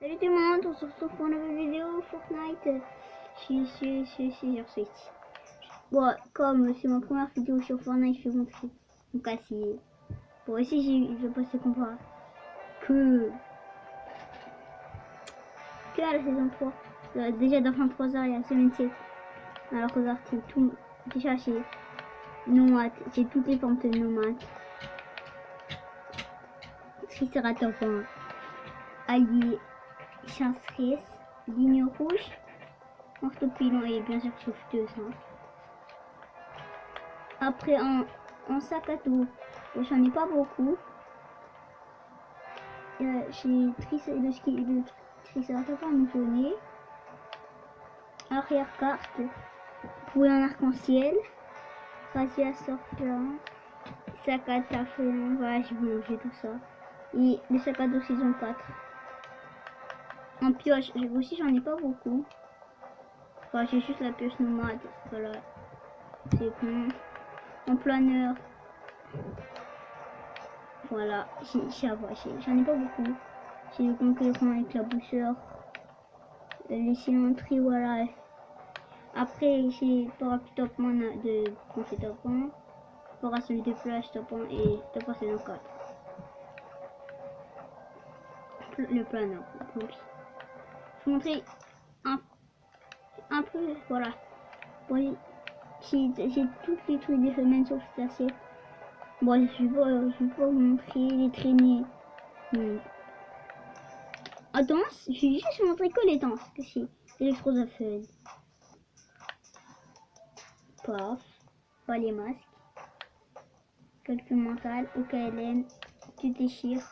Salut tout le monde, on se retrouve pour une nouvelle vidéo Fortnite sur Switch. Bon, comme c'est ma première vidéo sur Fortnite, je vais montrer mon casier. Bon, ici je vais passer combat que à la saison 3. Déjà dans 23 heures, il y a la semaine 7. Alors regarde, c'est tout. Déjà j'ai nomade, j'ai toutes les formes de nomade. Triceratops, allié, chanceresse, ligne rouge, orthopilon et bien sûr sauveteuse. Après en sac à dos, j'en ai pas beaucoup. J'ai le triceratops à me donner. Arrière carte pour un arc-en-ciel. Radiateur plein. Sac à taf, voilà, j'ai mangé tout ça. Et le sac à dos saison 4. En pioche, aussi j'en ai pas beaucoup. Enfin, j'ai juste la pioche nomade. Voilà. C'est bon. En planeur. Voilà. J'en ai pas beaucoup. J'ai le conquérant avec la bousseur. Les cimenteries, voilà. Après, j'ai Parapluie de Conflit Top 1. Celui de plage Top 1 et Top 1 saison 4. Le planeur. Je vais vous montrer un peu, voilà. Bon, j'ai toutes les trucs des semaines sauf assez. Bon, je vais pas vous montrer les traînées. Attends, je vais juste vous montrer que les danses que c'est. Électrosophone. Paf. Pas les masques. Calcul mental. OKLM. Tu déchires.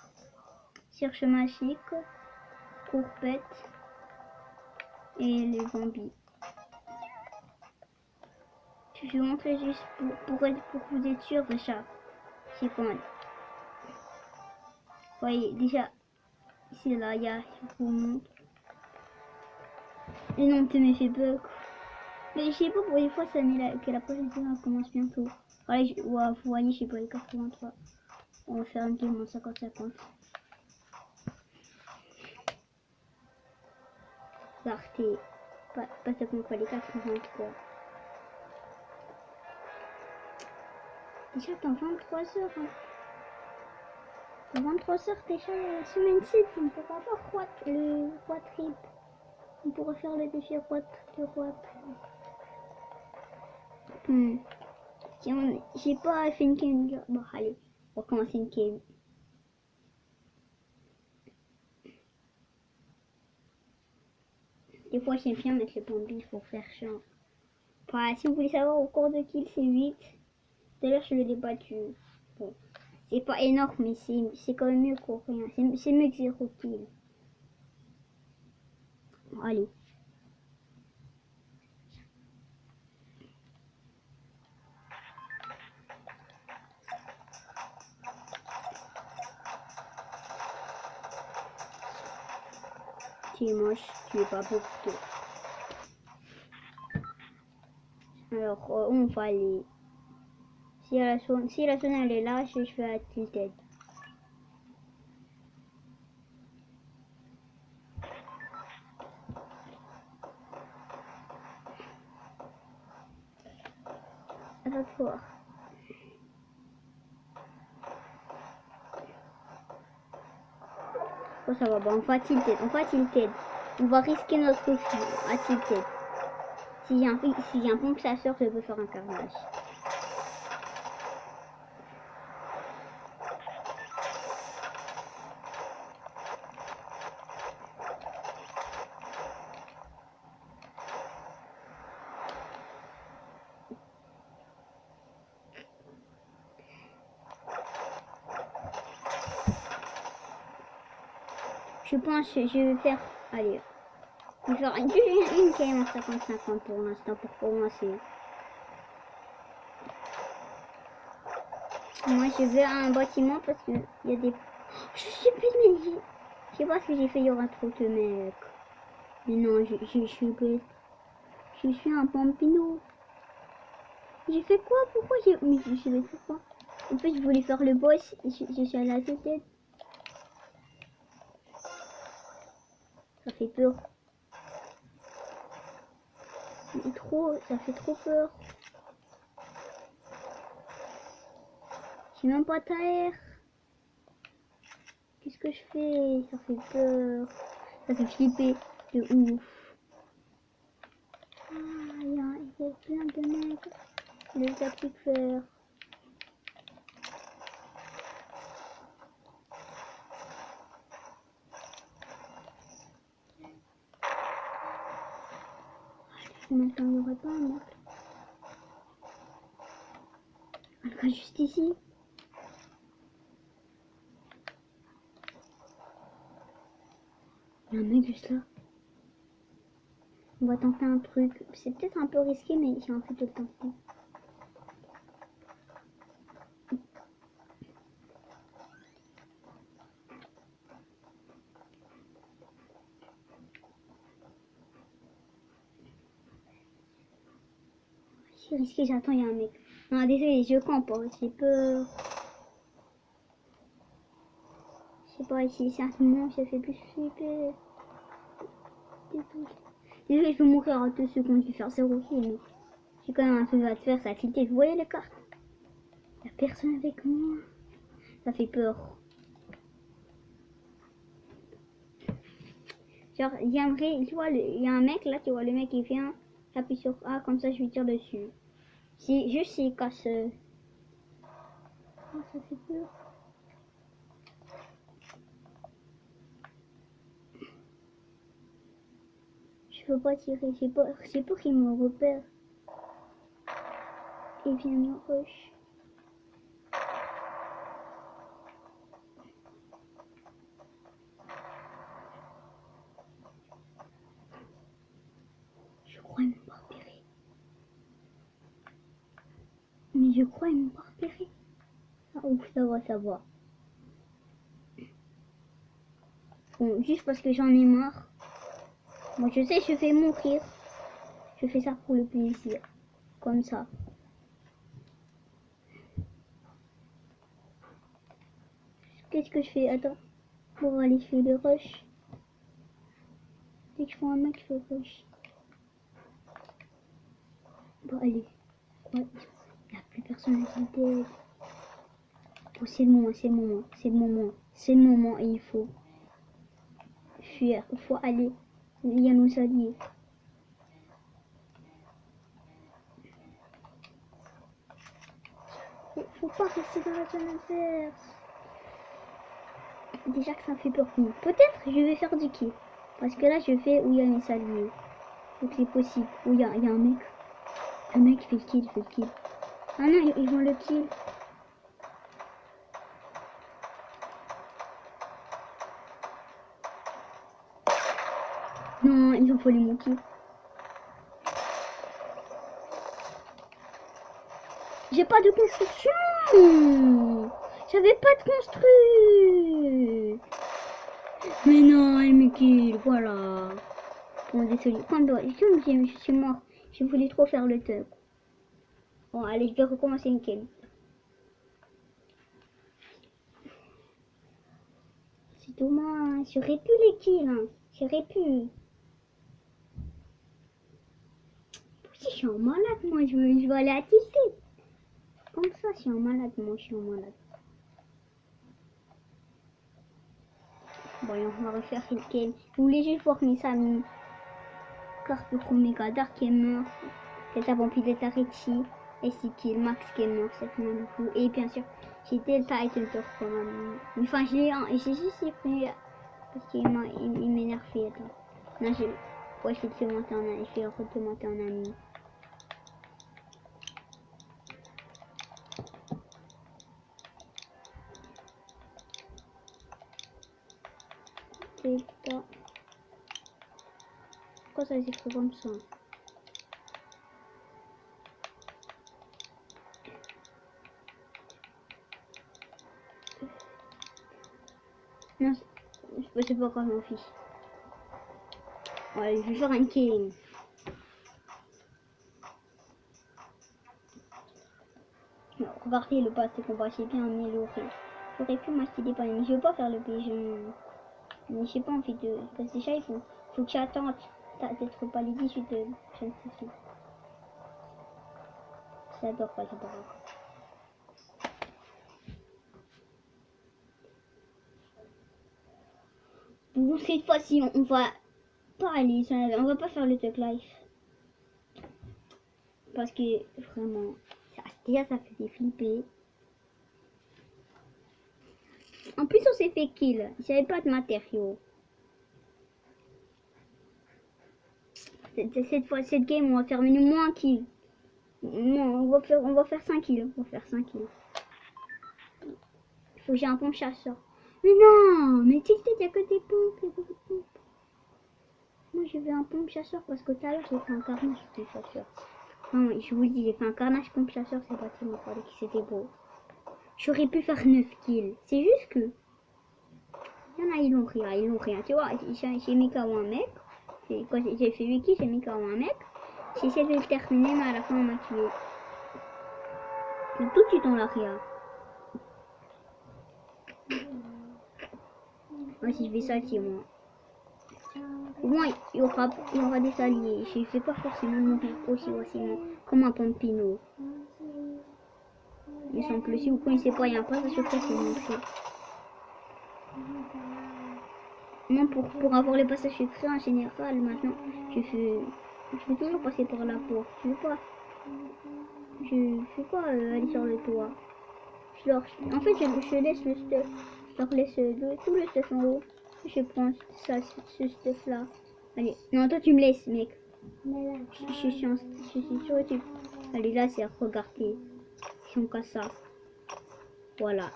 Cherche magique. Courpette. Et les zombies. Je vais vous montrer juste pour vous être sûr de ça. C'est quand même. Vous voyez, déjà, ici là, il y a, je vous montre. Le nom de mes fait bug. Mais je sais pas pour les fois, ça n'est que la prochaine saison commence bientôt. Voilà, vous voyez, je sais pas, les 83. On va faire une game en 50-50. L'arté, pas ça qu'on fait les 83. Déjà, dans 23 heures. Hein. Dans 23 heures, déjà, il y a la semaine 6. On pourra pas le roi trip. On pourra faire le défi roi J'ai pas fait une game. Bon, allez, on va commencer une game. Des fois, j'aime bien mettre les bombies pour faire chiant. Enfin, si vous voulez savoir au cours de kill, c'est 8. D'ailleurs, je l'ai battu. Bon, c'est pas énorme, mais c'est quand même mieux que rien. C'est mieux que 0 kill. Bon, allez. Tu es moche, tu es pas beau. Alors, on va aller. Si la zone elle est là, je vais à tilted. Attends voir. Oh, ça va, bah, on va tilted. On va risquer notre vie à tilted. Si j'ai un pompe chasseur, je peux faire un carnage. Je pense que je vais faire. Allez. Je vais faire une game en 50-50 pour l'instant pour commencer. Moi je vais à un bâtiment parce qu'il y a des. Je sais plus mais je sais pas ce que j'ai fait, il y aura trop de mecs. Mais non, je suis bête. Je suis un pampino. J'ai fait quoi? Pourquoi j'ai. Mais je sais pas pourquoi. En fait je voulais faire le boss et je suis allée à la tête. Ça fait peur. Mais trop, ça fait trop peur. J'ai même pas d'air. Qu'est-ce que je fais? Ça fait peur. Ça fait flipper de ouf. Ah, il y a plein de mecs. Les appliqueurs. Maintenant, il n'y aurait pas un mec. Quelqu'un juste ici. Il y a un mec juste là. On va tenter un truc. C'est peut-être un peu risqué, mais j'ai envie de le tenter. C'est risqué, j'attends, il y a un mec. Non, désolé, je campe, j'ai peur. Je sais pas, ici, c'est un moment, ça fait plus flipper. Désolé, je vais mourir en 2 secondes, je vais faire 0 kill. J'ai quand même un truc à te faire, ça a tilté. Vous voyez les cartes? Il n'y a personne avec moi. Ça fait peur. Genre, j'aimerais, tu vois, il y a un mec là, tu vois, le mec il vient, appuie sur A, comme ça je lui tire dessus. Si, juste s'il casse. Oh, ça fait peur. Je peux pas tirer, j'ai peur qu'il me repère. Il vient me rush. Je crois qu'il m'a pas repéré. Mais je crois qu'il m'a pas repéré. Ah ouf, ça va, ça va. Bon, juste parce que j'en ai marre. Moi je sais, je vais mourir. Je fais ça pour le plaisir. Comme ça. Qu'est-ce que je fais? Attends. Pour aller faire le rush. Dès que je vois un mec, je fais rush. Bon, allez. Ouais. Il n'y a plus personne à l'idée. Oh, c'est le moment, c'est le moment, c'est le moment. C'est le moment et il faut fuir. Il faut aller. Il y a nos alliés. Il faut pas rester dans la zone adverse. Déjà que ça me fait peur. Peut-être je vais faire du kill. Parce que là, je fais où il y a mes alliés. Donc c'est possible. Où il y a un mec. Un mec fait le kill, fait le kill. Ah non, ils vont le kill. Non, ils ont volé mon kill. J'ai pas de construction. J'avais pas de construit. Mais non, elle me kill, voilà. Bon, désolé. Je suis mort. Je voulais trop faire le tug. Bon, allez, je vais recommencer une kill. C'est dommage. J'aurais pu les kills. Hein. J'aurais pu. Si je suis en malade, moi, je veux aller à tilter. Comme ça, je suis en malade, moi, je suis en malade. Bon, on va refaire une kill. Je voulais juste voir mes amis. Carte pour Omega Dark qui est mort. Delta Vampire, Delta Richie. Et c'est kill. Max qui est mort, c'est rien du tout. Et bien sûr, j'ai Delta et Delta quand même. Enfin, j'ai juste pris parce qu'il m'énerve. Attends. Non, ouais, je vais te monter en ami. Je vais te monter en ami. Delta. Pourquoi ça s'écrit comme ça? Non, c'est pas grave, mon fils. Ouais, je vais faire un killing. Regardez le passé combat, c'est bien amélioré. J'aurais pu m'acheter des paniers, mais je veux pas faire le pigeon. Mais j'ai pas envie de... Parce que déjà, faut que tu attendes d'être pas les 18 de prochaine session. J'adore pas, j'adore. Bon, cette fois-ci, on va pas aller sur on va pas faire le Tug Life. Parce que, vraiment, déjà, ça faisait flipper. En plus, on s'est fait kill. J'avais pas de matériaux. Cette fois, cette game, on va faire moins kill. Non, on va faire 5 kills. On va faire 5 kills. Il faut que j'ai un pompe chasseur. Mais non, mais tu sais, il y a que des pompes. Moi, je veux un pompe chasseur parce que tout à l'heure, j'ai fait un carnage pompe chasseur. Non, je vous le dis, j'ai fait un carnage pompe chasseur, c'est bâtiment, fallait que c'était beau. J'aurais pu faire 9 kills. C'est juste que... Il y en a, ils l'ont rien. Tu vois, j'ai mis KO un mec. Quand j'ai fait 8 kills, j'ai mis KO un mec. J'ai essayé de le terminer, mais à la fin, on m'a tué. Tout de suite, on l'a rien. Moi, si je vais saltier, moi. Au moins, il y aura des alliés. Je ne vais pas forcément mourir aussi facilement comme un Pompino. Il semble que si vous connaissez pas, il y a un passage secret qui est montré. Non, pour avoir les passages secrets en général, maintenant, je fais toujours passer par la porte. Je fais pas aller sur le toit. En fait, je laisse le stuff. Je leur laisse tout le stuff en haut. Je prends ce stuff là. Allez, non, toi tu me laisses, mec. Je suis sur YouTube. Allez, là, c'est regarder. Si on casse ça. Voilà.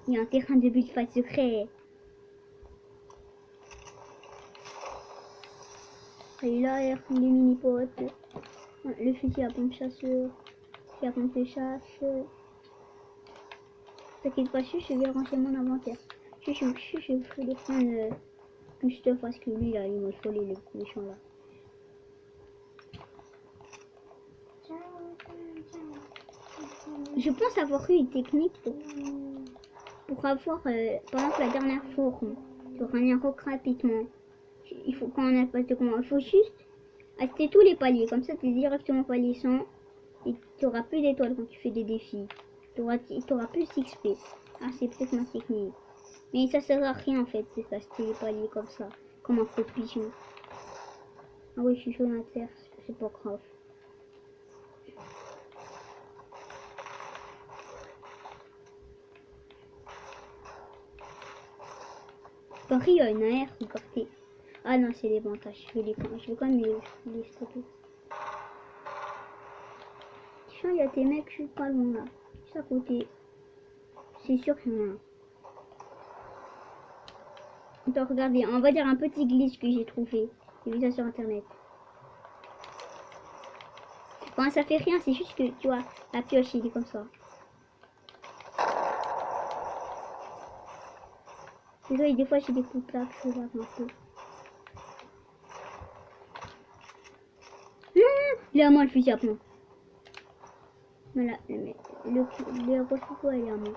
Il y a un terrain de but fight secret. Et là, les mini-potes. Le fusil à pompe chasseur. Qui a pompe de chasse. T'inquiète pas, je vais ranger mon inventaire. Je vais les prendre plus stuff parce que lui, là, il m'a volé le méchant là. Je pense avoir eu une technique pour avoir, par exemple, la dernière forme sur un roc rapidement. Il faut quand on a pas de comment, il faut juste acheter tous les paliers, comme ça tu es directement palier 100 et tu auras plus d'étoiles quand tu fais des défis. Tu auras plus d'XP. Ah, c'est peut-être ma technique. Mais ça sert à rien en fait, c'est d'acheter les paliers comme ça, comme un faux pigeon. Ah oui, je suis sur la terre, c'est pas grave. Paris, il y a une AR, regardez. Ah non, c'est les vantages. Je vais quand même les stocker. Tiens, il y a des mecs, je suis pas loin là. Juste à côté. C'est sûr qu'il y en a un. Attends, regardez, on va dire un petit glitch que j'ai trouvé. J'ai vu ça sur internet. Bon, ça fait rien, c'est juste que, tu vois, la pioche, il est comme ça. Désolé, des fois j'ai des coups de claque, je regarde un peu. Il est à moi le fusil à pompe. Voilà, le Rochefoucault, il est à moi.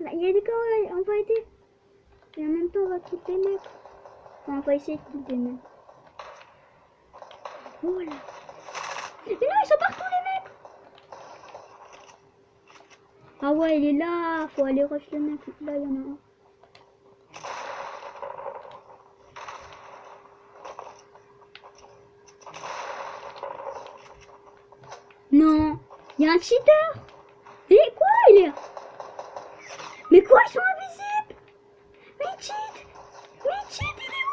Là, il y a des gars, on va aider. Et en même temps, on va quitter les mecs. Enfin, on va essayer de quitter les mecs. Voilà. Mais non, ils sont partout les mecs. Ah ouais, il est là. Faut aller rush le mec. Là, il y en a un. Non, il y a un cheater. Et quoi, il est... Mais quoi, ils sont invisibles. Mais il cheat, il est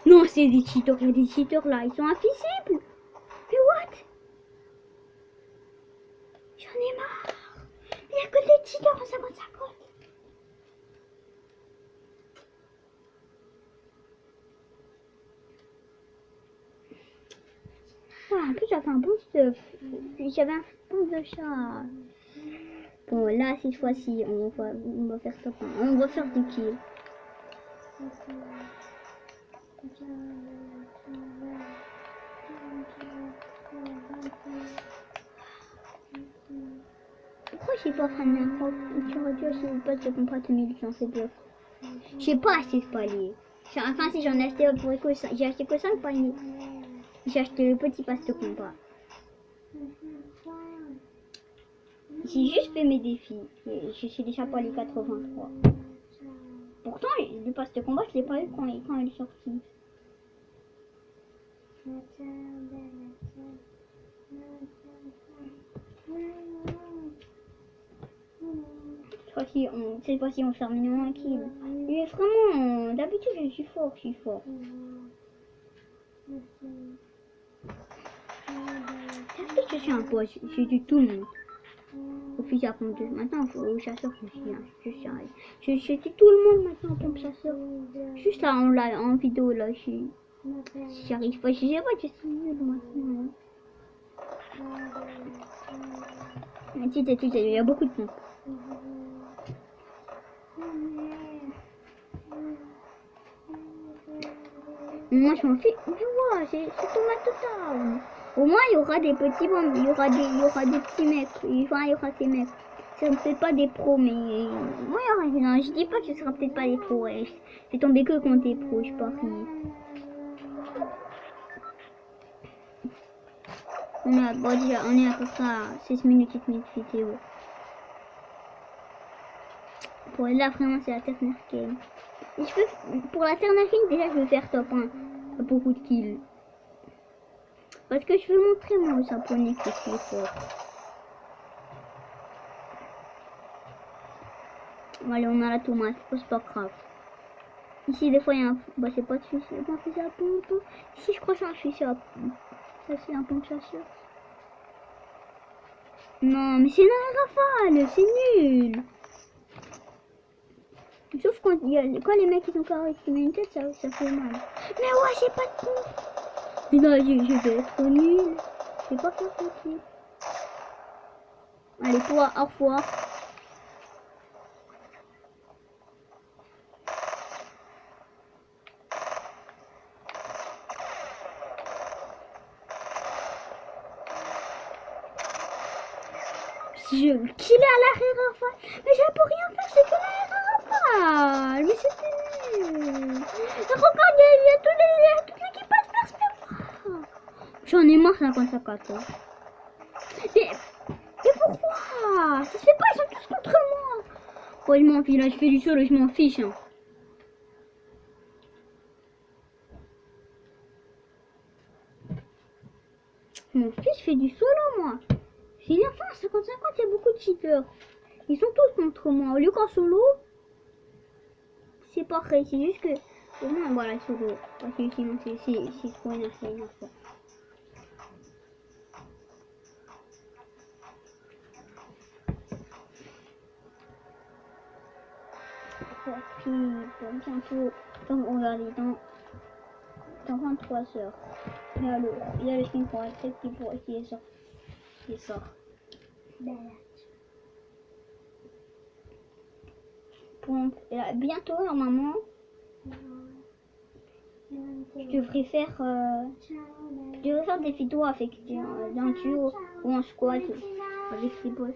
où? Non, c'est des cheaters, il y a des cheaters là, ils sont invisibles. Mais what? J'en ai marre. Il n'y a que des cheaters en 50-50. Ah, en plus, j'avais un bon stuff. J'avais un bon de chat. Bon, là, cette fois-ci, on va faire top 1. On va faire du kill. je suis pas fan d'un prof? Tu aurais dû acheter le pass de compas de 1500 blocs. J'ai pas acheté ce palier. Enfin, si j'en ai acheté pour éco, j'ai acheté que 5 paliers. J'ai acheté le petit pass de compas. J'ai juste fait mes défis. Et je suis déjà pas les 83. Pourtant, le pass de combat, je l'ai pas eu quand il est sorti. Cette fois-ci, on fait minimum un kill. Mais vraiment, d'habitude, je suis fort, D'habitude, je suis un poids, je tue tout le monde. Au fusil à pompe 2. Maintenant, au chasseur, je tue tout le monde maintenant en pompe chasseur. Juste là, en vidéo, là, j'arrive pas. Je sais pas, je suis nul maintenant. Il y a beaucoup de pompes. Moi, je m'en fiche. Je vois, c'est tomate totale. Au moins, il y aura des petits bombes, il y aura des petits mecs. Enfin, il y aura ces mecs. Ça ne fait pas des pros, mais moi, non, je dis pas que ce sera peut-être pas des pros. Ouais. C'est tombé que contre des pros, je parie. On est à peu près à 16 minutes, 7 minutes vidéo. Pour là, vraiment, c'est la dernière game. Pour la dernière game, déjà, je vais faire top 1. Beaucoup de kills. Parce que je veux montrer moi aux Japonais que je suis fort. Allez, on a la tomate, c'est pas grave. Ici, des fois, il y a un... Bah, c'est pas de fusil, c'est pas un fusil à pompe. Ici, je crois que c'est un fusil à pompe. Ça, c'est un pompe chasseur. Non, mais c'est une rafale, c'est nul. Sauf quand les mecs ils ont carré une tête, ça fait mal. Mais ouais, j'ai pas de pompe. Mais non, je vais être nul. Je vais pas faire possible. Allez, toi, au revoir. Si je veux killer à l'arrière rafale. Mais je peux rien faire, c'est que l'arrière rafale. Mais c'était nul. Regarde, il y a toute l'équipe adverse. J'en ai marre 55-14. Mais pourquoi? Ça se fait pas, ils sont tous contre moi. Oh, je m'en fiche, là, je fais du solo, je m'en fiche. Hein. Je m'en fiche, je fais du solo, moi. J'ai une fin, 50-50, il y a beaucoup de cheaters. Ils sont tous contre moi. Au lieu qu'en solo, c'est pareil. C'est juste que, au moins, voilà, solo. Parce que sinon, c'est trop énervé. Puis, bientôt, regardez, dans 23 heures, il y a le film pour la tête qui sort. Bientôt, normalement, je devrais faire des vidéos avec d'un duo ou en squad avec les boss.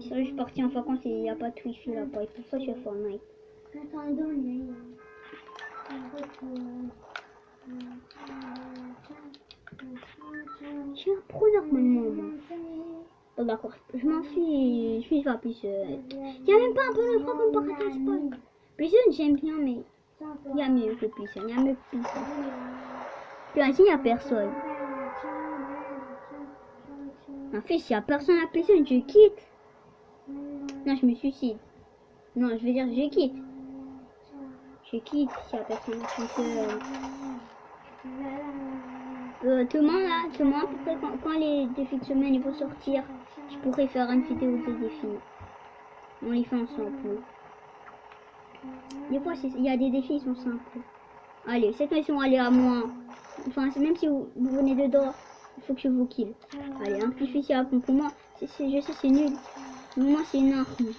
Je suis partie en vacances et il n'y a pas de wifi là-bas, et pour ça je fais Fortnite. J'ai un pro normalement, moi. Oh, d'accord, je m'en suis. Je suis pas plus. Il n'y a même pas un peu de pro comme Paradise Spawn. Prison, j'aime bien, mais il y a mieux que Prison. Il y a mieux que Prison. Puis ici, il n'y a personne. En fait, s'il n'y a personne à Prison, je quitte. Non, je me suicide. Non, je veux dire, je quitte. Je quitte s'il n'y a personne à Prison. Demain, quand les défis de semaine ils vont sortir, je pourrais faire une vidéo de défis. On les fait ensemble. Des fois, il y a des défis, ils sont simples. Allez, cette mission, elle est à moi. Enfin, même si vous venez dedans, il faut que je vous kill. Allez, un petit fusil à pompe. Pour moi, je sais, c'est nul. Mais moi, c'est une arme.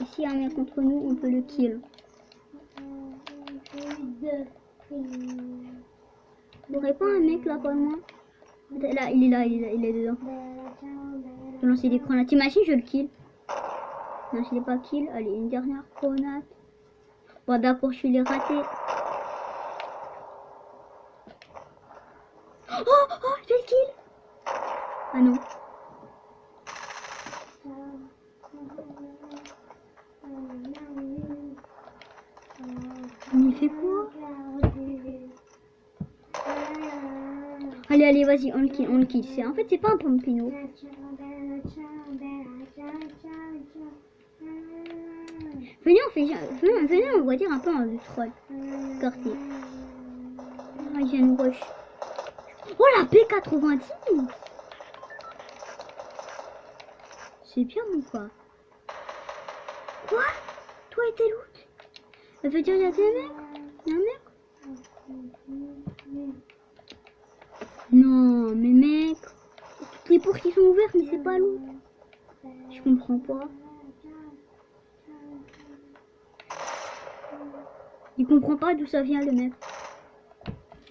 Et s'il y a un mec contre nous, on peut le kill. Il n'y aurait pas un mec là, pas loin? Là, il est dedans. Je vais lancer des grenades. T'imagines, je le kill. Non, je l'ai pas kill. Allez, une dernière grenade. Bon, d'accord, je l'ai raté. Oh, oh, je le kill. Ah non. Mais il fait quoi? Allez, allez, vas-y, on le kill. En fait, c'est pas un pompino. Venez, on va dire un peu un troll. Corté. Ah, il vient nous rush. Oh, la P90. C'est bien ou quoi? Quoi? Toi et tes loot? Ça veut dire qu'il y a des mecs? Il y a un mec? Non, mais mec. Toutes les portes qui sont ouvertes, mais c'est pas lourd. Je comprends pas. Il comprend pas d'où ça vient le mec.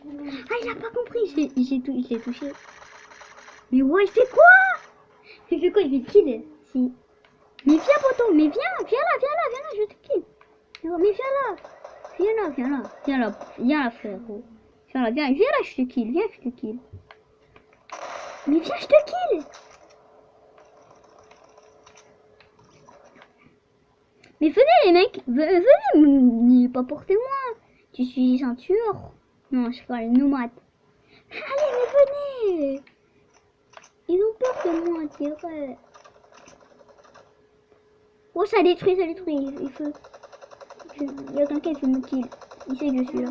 Ah, il a pas compris. Je l'ai touché. Mais ouais, il fait quoi? Il fait quoi? Il fait kill. Si. Mais viens, poteau. Mais viens là, je te kill. Mais viens là, frérot. Viens là, je te kill. Viens, je te kill. Mais viens, je te kill. Mais venez les mecs, venez, pas portez-moi. Tu suis ceinture. Non, je parle nomade. Allez, mais venez. Ils ont peur de moi, dirais. Oh, ça détruit. Il faut... Il y a quelqu'un qui me kill. Il sait que je suis là.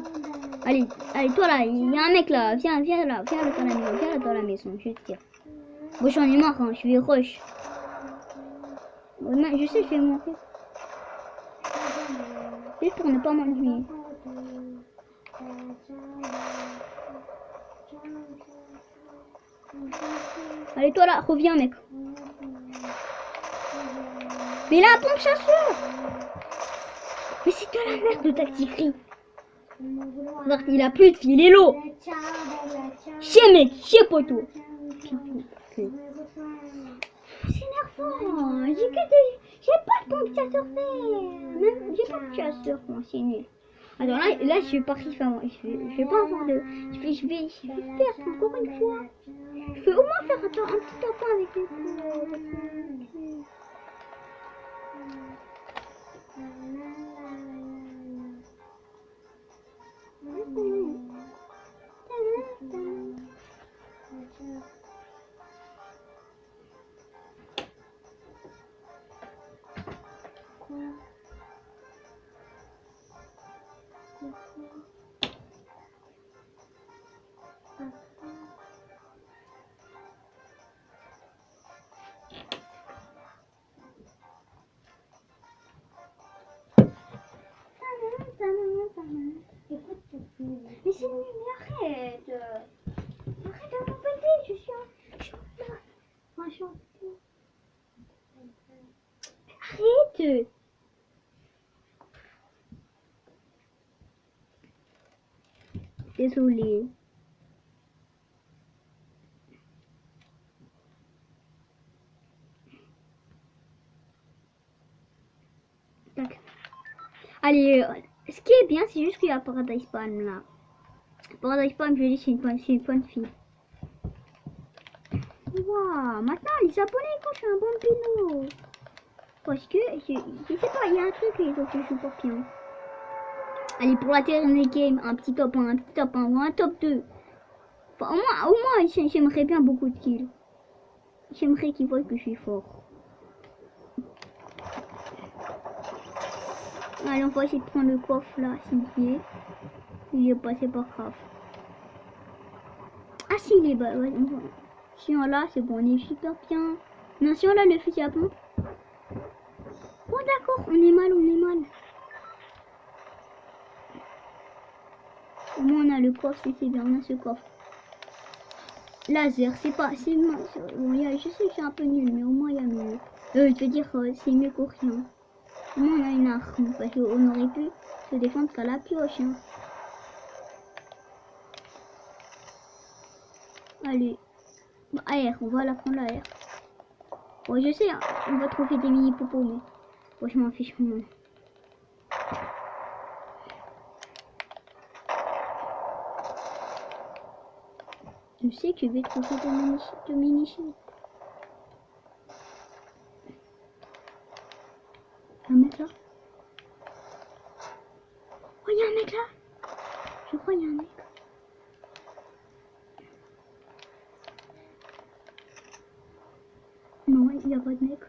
Allez, toi là, il y a un mec là. Viens là dans la maison, je te tire. Bon, j'en ai marre, hein, je vais rush. Ouais, je sais, je vais mourir. Juste pour ne pas m'ennuyer. Allez, toi là, reviens, mec. Mais là, pompe chasseur. Mais c'est de la merde, le tactiquerie. Regarde, il a plus de fil, il est lourd. Chier, mec, chier, poteau. C'est énervant. J'ai pas de pompe chasseur vert. Même, j'ai pas de chasseur, c'est nul. Alors là, je vais pas je vais pas avoir de... Je vais perdre encore une fois. Je peux au moins faire un petit tapin avec les coups. Mais c'est nul, mais arrête. Arrête de m'embêter, je suis en chantier. Arrête. Désolée. Tac. Allez, ce qui est bien, c'est juste qu'il y a Paradise Palm là. Paradise Palm, je dis, c'est une bonne fille. Waouh, maintenant les Japonais, quand je suis un bon pinot. Parce que, je sais pas, il y a un truc qui faut que je supporte bien. Allez, pour la dernière game, un petit top 1, ou un top 2. Enfin, au moins j'aimerais bien beaucoup de kills. J'aimerais qu'ils voient que je suis fort. Allez, on va essayer de prendre le coffre là, s'il est. Il est pas, c'est pas grave. Ah si, il est bas, ouais, on va. Si on l'a, c'est bon, on est super bien. Non, si on a le fusil à pompe. Oh d'accord, on est mal. Au moins on a le coffre, c'est bien, on a ce coffre. Laser, c'est pas... Bon, je sais que c'est un peu nul, mais au moins il y a mieux. Je veux dire, c'est mieux qu'au rien. Au moins on a une arme, parce qu'on aurait pu se défendre qu'à la pioche. Hein. Allez. AR, on va la prendre la R. Bon, je sais, hein, on va trouver des mini popos, mais bon, je m'en fiche. Je sais que je vais trouver des mini-chiens. Un mec là? Oh, il y a un mec là? Je crois qu'il y a un mec. Non, il n'y a pas de mec.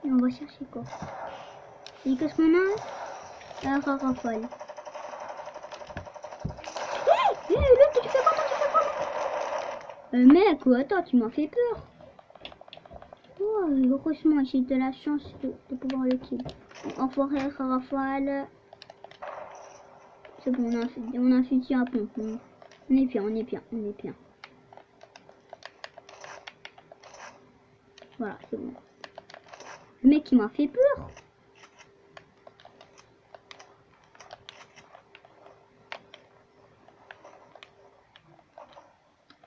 Et on va chercher quoi? Et qu'est-ce qu'on a? Un rafale. Hé, l'autre, tu fais quoi? Tu fais quoi? Mec, attends, tu m'as fait peur. Oh, heureusement, j'ai de la chance de pouvoir le kill. Enfoiré, rafale. C'est bon, on a un fusil à pompe. On est bien, on est bien, on est bien. Voilà, c'est bon. Le mec, il m'a fait peur.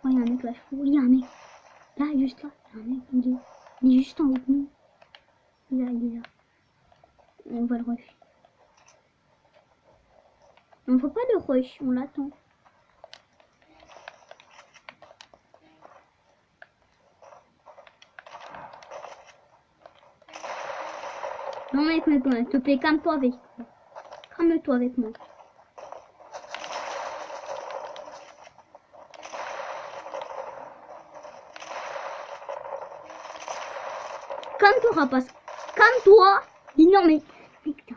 Oh, il y a un mec là, je trouve. Il y a un mec. Là, juste là. Il y a un mec, il est juste en haut de nous. Il est là. On va le rush. On ne faut pas le rush, on l'attend. Non mec, s'il te plaît, calme-toi avec moi. Calme-toi avec moi. Calme-toi, rapace. Calme-toi. Mais non, mais putain.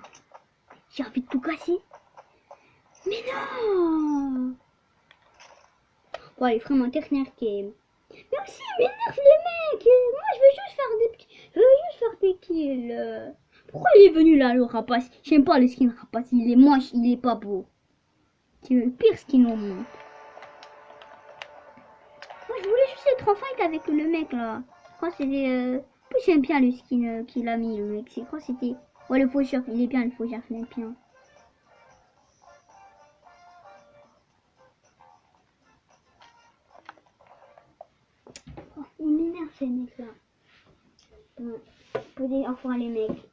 J'ai envie de tout casser. Mais non. Bon, allez, vraiment, dernière game. Mais aussi, il m'énerve les mecs. Moi, je veux juste faire des petits. Je veux juste faire des kills. Pourquoi il est venu là, le rapace? J'aime pas le skin rapace. Il est moche, il est pas beau. C'est le pire skin au monde. Moi, je voulais juste être en fight avec le mec là. Je crois que c'était. En plus, j'aime bien le skin qu'il a mis, le mec. Je crois que c'était. Ouais, le faucheur, il est bien, le faucheur, je l'aime bien. Oh, il m'énerve ces mecs là. Bon, posez enfin les mecs.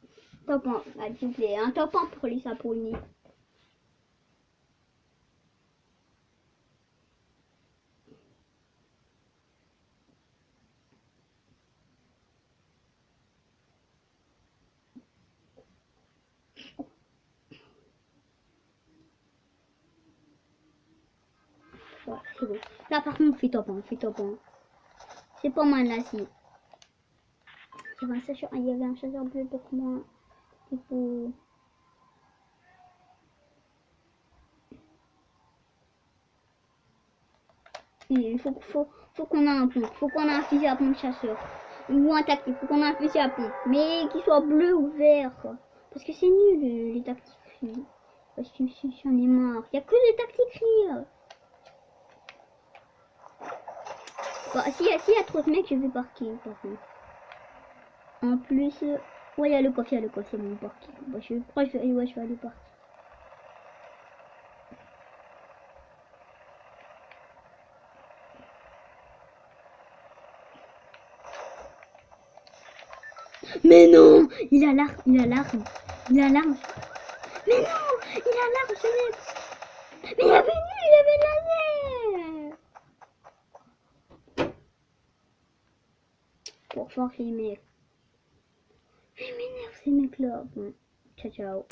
Top 1, s'il vous plaît. Un top 1 pour les saponiers. Ouais, c'est bon. Là, par contre, on fait top 1, on fait top 1. C'est pas mal là, si. Il y avait un chasseur bleu pour moi. Il faut. Il faut qu'on ait un pompe. Faut qu'on ait un fusil à pompe chasseur. Ou un tactique. Faut qu'on ait un fusil à pompe. Mais qu'il soit bleu ou vert. Parce que c'est nul les tactiques. Parce que j'en ai marre. Il n'y a que les tactiques. Bah, s'il y a trop de mecs, je vais parquer. Par contre. En plus, ouais, il y a le coffre, c'est mon parquet. Bah, je vais aller parquer. Mais non, il a l'arme. Mais non, il a l'arme, ce mec. Mais il avait le laser. Pour fort les mecs. Mais il m'énerve ces mecs là. Bon, ciao ciao.